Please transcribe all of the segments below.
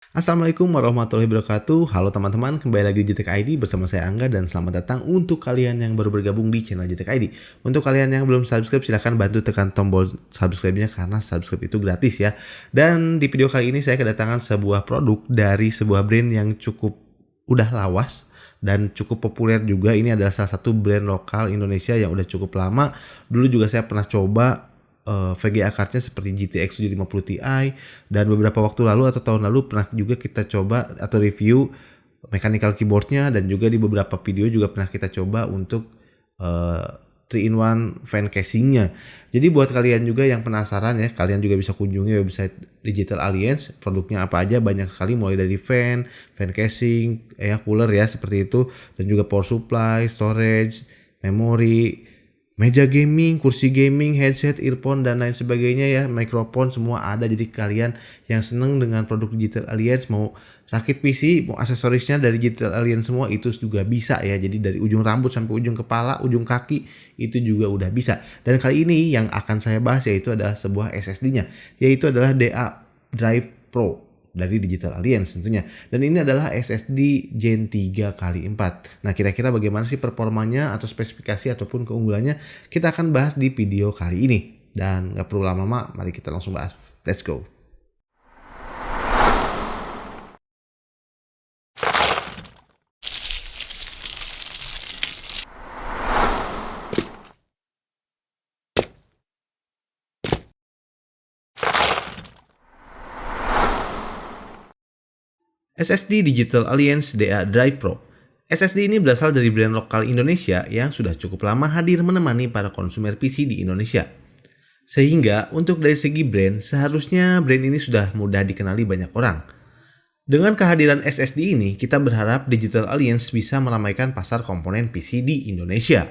Assalamualaikum warahmatullahi wabarakatuh. Halo teman-teman, kembali lagi di JTK ID bersama saya Angga dan selamat datang untuk kalian yang baru bergabung di channel JTK ID. Untuk kalian yang belum subscribe silahkan bantu tekan tombol subscribe-nya karena subscribe itu gratis ya. Dan di video kali ini saya kedatangan sebuah produk dari sebuah brand yang cukup udah lawas dan cukup populer juga. Ini adalah salah satu brand lokal Indonesia yang udah cukup lama. Dulu juga saya pernah coba VGA cardnya seperti GTX 750 Ti, dan beberapa waktu lalu atau tahun lalu pernah juga kita coba atau review mechanical keyboardnya, dan juga di beberapa video juga pernah kita coba untuk 3-in-1 fan casingnya. Jadi buat kalian juga yang penasaran ya, kalian juga bisa kunjungi website Digital Alliance. Produknya apa aja banyak sekali, mulai dari fan casing, cooler ya seperti itu, dan juga power supply, storage, memori, meja gaming, kursi gaming, headset, earphone, dan lain sebagainya ya, mikrofon semua ada. Jadi kalian yang seneng dengan produk Digital Alliance, mau rakit PC, mau aksesorisnya dari Digital Alliance semua itu juga bisa ya. Jadi dari ujung rambut sampai ujung kepala, ujung kaki itu juga udah bisa. Dan kali ini yang akan saya bahas yaitu adalah sebuah SSD-nya, yaitu adalah DA Drive Pro dari Digital Alliance tentunya. Dan ini adalah SSD Gen 3x4. Nah, kira-kira bagaimana sih performanya atau spesifikasi ataupun keunggulannya, kita akan bahas di video kali ini. Dan gak perlu lama-lama, mari kita langsung bahas. Let's go. SSD Digital Alliance DA Drive Pro. SSD ini berasal dari brand lokal Indonesia yang sudah cukup lama hadir menemani para konsumer PC di Indonesia. Sehingga untuk dari segi brand, seharusnya brand ini sudah mudah dikenali banyak orang. Dengan kehadiran SSD ini, kita berharap Digital Alliance bisa meramaikan pasar komponen PC di Indonesia.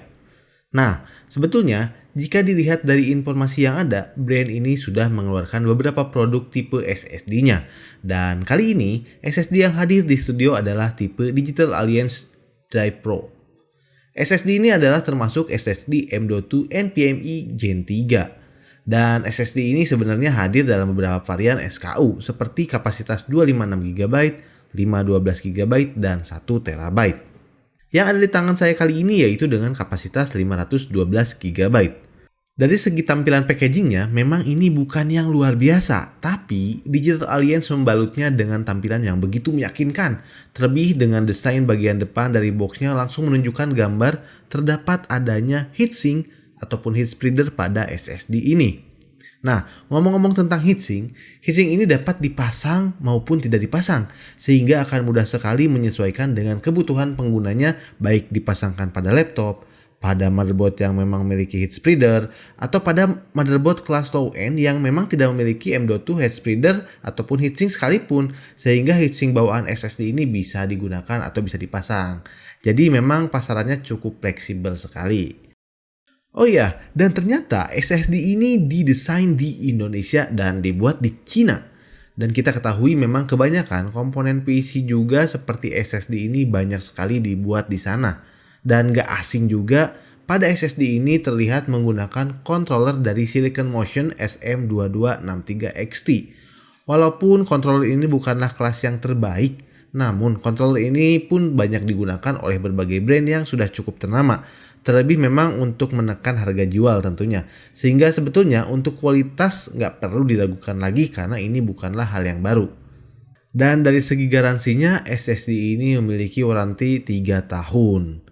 Nah, sebetulnya jika dilihat dari informasi yang ada, brand ini sudah mengeluarkan beberapa produk tipe SSD-nya. Dan kali ini, SSD yang hadir di studio adalah tipe Digital Alliance Drive Pro. SSD ini adalah termasuk SSD M.2 NVMe Gen 3. Dan SSD ini sebenarnya hadir dalam beberapa varian SKU seperti kapasitas 256GB, 512GB, dan 1TB. Yang ada di tangan saya kali ini yaitu dengan kapasitas 512GB. Dari segi tampilan packagingnya memang ini bukan yang luar biasa, tapi Digital Alliance membalutnya dengan tampilan yang begitu meyakinkan. Terlebih dengan desain bagian depan dari boxnya langsung menunjukkan gambar terdapat adanya heatsink ataupun heat spreader pada SSD ini. Nah, ngomong-ngomong tentang heatsink ini dapat dipasang maupun tidak dipasang, sehingga akan mudah sekali menyesuaikan dengan kebutuhan penggunanya, baik dipasangkan pada laptop, pada motherboard yang memang memiliki heat spreader, atau pada motherboard kelas low end yang memang tidak memiliki M.2 heat spreader ataupun heatsink sekalipun, sehingga heatsink bawaan SSD ini bisa digunakan atau bisa dipasang. Jadi memang pasarannya cukup fleksibel sekali. Oh iya, dan ternyata SSD ini didesain di Indonesia dan dibuat di Cina. Dan kita ketahui memang kebanyakan komponen PC juga seperti SSD ini banyak sekali dibuat di sana. Dan gak asing juga, pada SSD ini terlihat menggunakan controller dari Silicon Motion SM2263XT. Walaupun controller ini bukanlah kelas yang terbaik, namun controller ini pun banyak digunakan oleh berbagai brand yang sudah cukup ternama. Terlebih memang untuk menekan harga jual tentunya. Sehingga sebetulnya untuk kualitas nggak perlu diragukan lagi karena ini bukanlah hal yang baru. Dan dari segi garansinya, SSD ini memiliki waranti 3 tahun.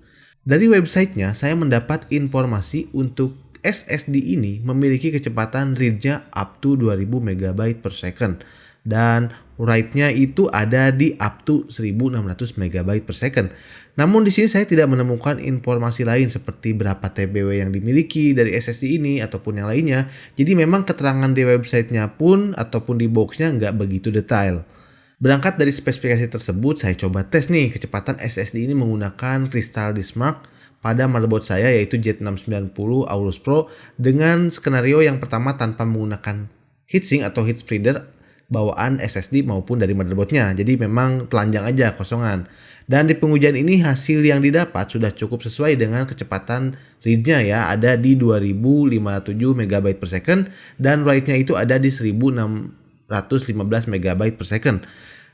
Dari websitenya saya mendapat informasi untuk SSD ini memiliki kecepatan read-nya up to 2000 MB per second. Dan write-nya itu ada di up to 1600 MB per second. Namun di sini saya tidak menemukan informasi lain seperti berapa TBW yang dimiliki dari SSD ini ataupun yang lainnya. Jadi memang keterangan di websitenya pun ataupun di boxnya nggak begitu detail. Berangkat dari spesifikasi tersebut, saya coba tes nih kecepatan SSD ini menggunakan Crystal Dismark pada motherboard saya yaitu Z690 Aorus Pro dengan skenario yang pertama tanpa menggunakan heatsink atau heat spreader bawaan SSD maupun dari motherboardnya. Jadi memang telanjang aja kosongan. Dan di pengujian ini hasil yang didapat sudah cukup sesuai dengan kecepatan read-nya ya, ada di 2057 MB per second dan write-nya itu ada di 1615 MB per second.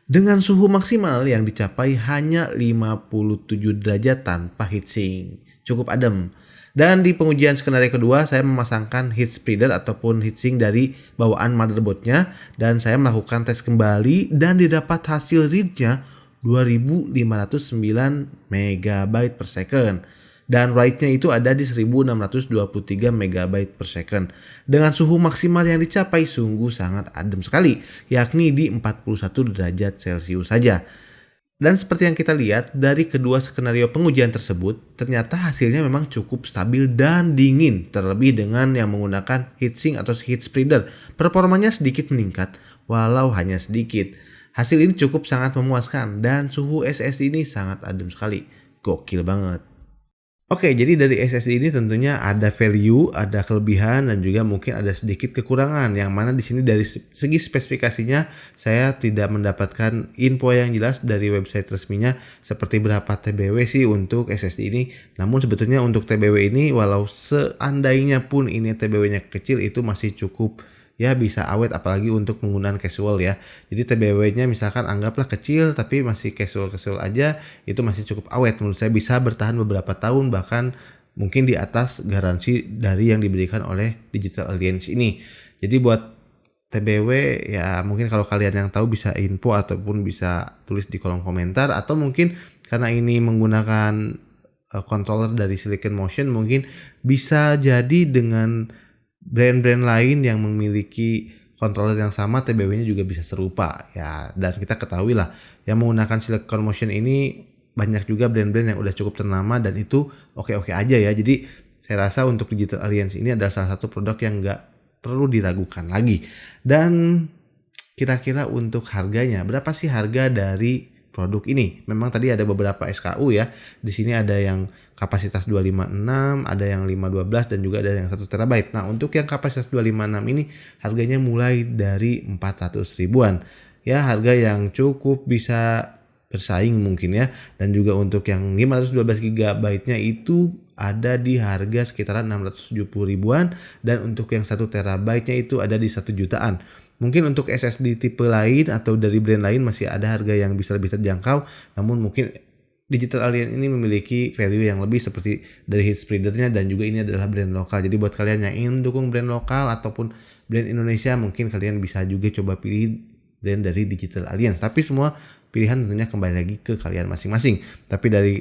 dengan suhu maksimal yang dicapai hanya 57 derajat tanpa heatsink. Cukup adem. Dan di pengujian skenario kedua, saya memasangkan heat spreader ataupun heatsink dari bawaan motherboardnya dan saya melakukan tes kembali dan didapat hasil readnya 2509 MB per second. Dan write-nya itu ada di 1623 MB per second. Dengan suhu maksimal yang dicapai sungguh sangat adem sekali, yakni di 41 derajat Celcius saja. Dan seperti yang kita lihat dari kedua skenario pengujian tersebut, ternyata hasilnya memang cukup stabil dan dingin, terlebih dengan yang menggunakan heatsink atau heat spreader. Performanya sedikit meningkat, walau hanya sedikit. Hasil ini cukup sangat memuaskan dan suhu SSD ini sangat adem sekali. Gokil banget. Oke, jadi dari SSD ini tentunya ada value, ada kelebihan dan juga mungkin ada sedikit kekurangan. Yang mana di sini dari segi spesifikasinya saya tidak mendapatkan info yang jelas dari website resminya seperti berapa TBW sih untuk SSD ini. Namun sebetulnya untuk TBW ini walau seandainya pun ini TBW-nya kecil itu masih cukup ya bisa awet apalagi untuk penggunaan casual ya. Jadi TBW-nya misalkan anggaplah kecil tapi masih casual aja itu masih cukup awet. Menurut saya bisa bertahan beberapa tahun bahkan mungkin di atas garansi dari yang diberikan oleh Digital Alliance ini. Jadi buat TBW ya mungkin kalau kalian yang tahu bisa info ataupun bisa tulis di kolom komentar atau mungkin karena ini menggunakan controller dari Silicon Motion mungkin bisa jadi dengan brand-brand lain yang memiliki controller yang sama TBW-nya juga bisa serupa ya. Dan kita ketahui lah yang menggunakan Silicon Motion ini banyak juga brand-brand yang udah cukup ternama dan itu oke-oke aja ya. Jadi saya rasa untuk Digital Alliance ini adalah salah satu produk yang nggak perlu diragukan lagi. Dan kira-kira untuk harganya, berapa sih harga dari produk ini? Memang tadi ada beberapa SKU ya. Di sini ada yang kapasitas 256, ada yang 512 dan juga ada yang 1 TB. Nah, untuk yang kapasitas 256 ini harganya mulai dari 400 ribuan. Ya, harga yang cukup bisa bersaing mungkin ya. Dan juga untuk yang 512 GB-nya itu ada di harga sekitaran 670 ribuan dan untuk yang 1 TB-nya itu ada di 1 jutaan. Mungkin untuk SSD tipe lain atau dari brand lain masih ada harga yang bisa lebih terjangkau, namun mungkin Digital Alliance ini memiliki value yang lebih seperti dari heat spreader-nya dan juga ini adalah brand lokal. Jadi buat kalian yang ingin dukung brand lokal ataupun brand Indonesia mungkin kalian bisa juga coba pilih brand dari Digital Alliance. Tapi semua pilihan tentunya kembali lagi ke kalian masing-masing. Tapi dari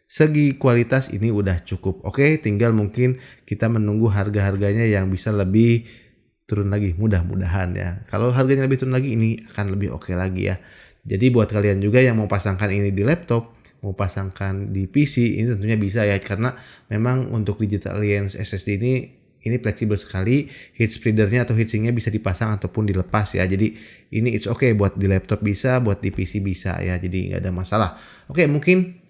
segi kualitas ini udah cukup oke, tinggal mungkin kita menunggu harga-harganya yang bisa lebih turun lagi mudah-mudahan ya. Kalau harganya lebih turun lagi ini akan lebih oke lagi ya. Jadi buat kalian juga yang mau pasangkan ini di laptop, mau pasangkan di PC ini tentunya bisa ya karena memang untuk Digital Alliance SSD ini fleksibel sekali. Heat spreader-nya atau heatsinknya bisa dipasang ataupun dilepas ya. Jadi ini it's okay buat di laptop bisa, buat di PC bisa ya. Jadi nggak ada masalah. Oke, mungkin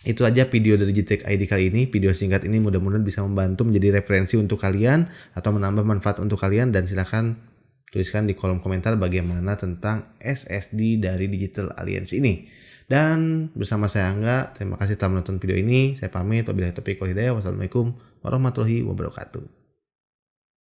itu aja video dari GTech ID kali ini. Video singkat ini mudah-mudahan bisa membantu menjadi referensi untuk kalian atau menambah manfaat untuk kalian dan silakan tuliskan di kolom komentar bagaimana tentang SSD dari Digital Alliance ini. Dan bersama saya Angga, terima kasih telah menonton video ini. Saya pamit. Wabillahi taufiq wal hidayah. Wassalamualaikum warahmatullahi wabarakatuh.